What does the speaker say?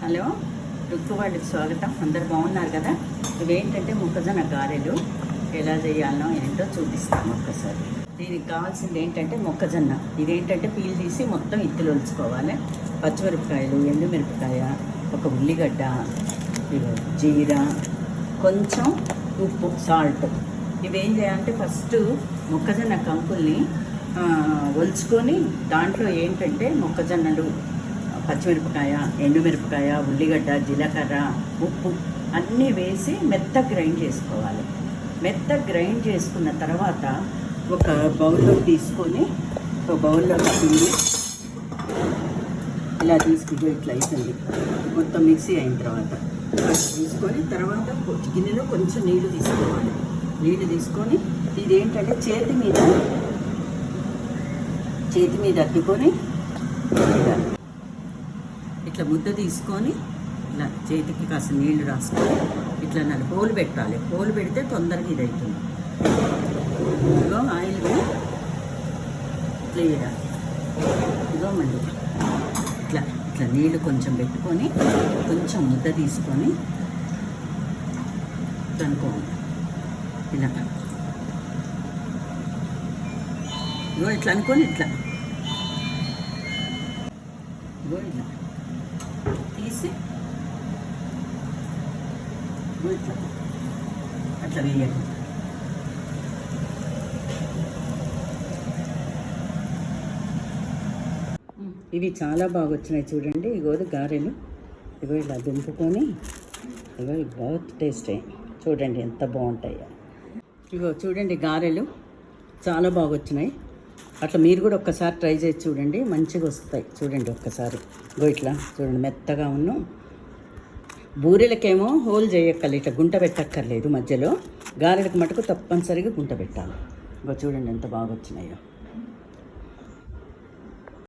Hello, రుక్కువాడికి స్వాగతం. అందరు బాగున్నారు కదా? ఇవేంటంటే మొక్కజొన్న గారెలు ఎలా చేయాలనో ఏంటో చూపిస్తాను ఒక్కసారి. దీనికి కావాల్సింది ఏంటంటే మొక్కజొన్న. ఇదేంటంటే పీల్ తీసి మొత్తం ఇత్తులు ఒలుచుకోవాలి. పచ్చిమిరపకాయలు, ఎండుమిరపకాయ, ఒక ఉల్లిగడ్డ, జీరా, కొంచెం ఉప్పు, సాల్ట్. ఇవేం చేయాలంటే ఫస్ట్ మొక్కజొన్న కంకుల్ని ఒలుచుకొని దాంట్లో ఏంటంటే మొక్కజొన్నలు, పచ్చిమిరపకాయ, ఎండుమిరపకాయ, ఉల్లిగడ్డ, జీలకర్ర, ఉప్పు అన్నీ వేసి మెత్తగా గ్రైండ్ చేసుకోవాలి. మెత్తగా గ్రైండ్ చేసుకున్న తర్వాత ఒక బౌల్లో తీసుకొని ఒక బౌల్లో పిండి ఇలా తీసుకుంటూ ఇట్లా అవుతుంది. మొత్తం మిక్సీ అయిన తర్వాత తీసుకొని తర్వాత గిన్నెలో కొంచెం నీళ్లు తీసుకోవాలి. నీళ్లు తీసుకొని ఇదేంటంటే చేతి మీద అద్దుకొని ఇట్లా ముద్ద తీసుకొని ఇలా చేతికి కాస్త నీళ్లు రాసుకొని ఇట్లా హోల్ పెట్టాలి. హోల్ పెడితే తొందరగా ఇది అవుతుంది. ఇదిగో ఆయిల్ ఇట్లా వేయాలి. ఇదిగో మళ్ళీ ఇట్లా ఇట్లా నీళ్ళు కొంచెం పెట్టుకొని కొంచెం ముద్ద తీసుకొని అనుకోవాలి. ఇలా ఇగో ఇట్లా అనుకొని ఇట్లా ఇగో ఇలా తీసి ఇట్లా అట్లా వేయాలి. ఇవి చాలా బాగా వచ్చినాయి చూడండి. ఇగో గారెలు ఇగో ఇలా దింపుకొని ఇగో బాగా టేస్ట్ అయ్యాయి. చూడండి ఎంత బాగుంటాయో. ఇగో చూడండి గారెలు చాలా బాగా వచ్చినాయి. అట్లా మీరు కూడా ఒక్కసారి ట్రై చేసి చూడండి, మంచిగా వస్తాయి. చూడండి ఒక్కసారి ఇగో ఇట్లా చూడండి మెత్తగా ఉన్ను. బూరెలకేమో హోల్ చేయక్కర్లేదు, ఇట్లా గుంట పెట్టక్కర్లేదు మధ్యలో. గారెలకు మటుకు తప్పనిసరిగా గుంట పెట్టాలి. ఇగో చూడండి ఎంత బాగా వచ్చినాయో.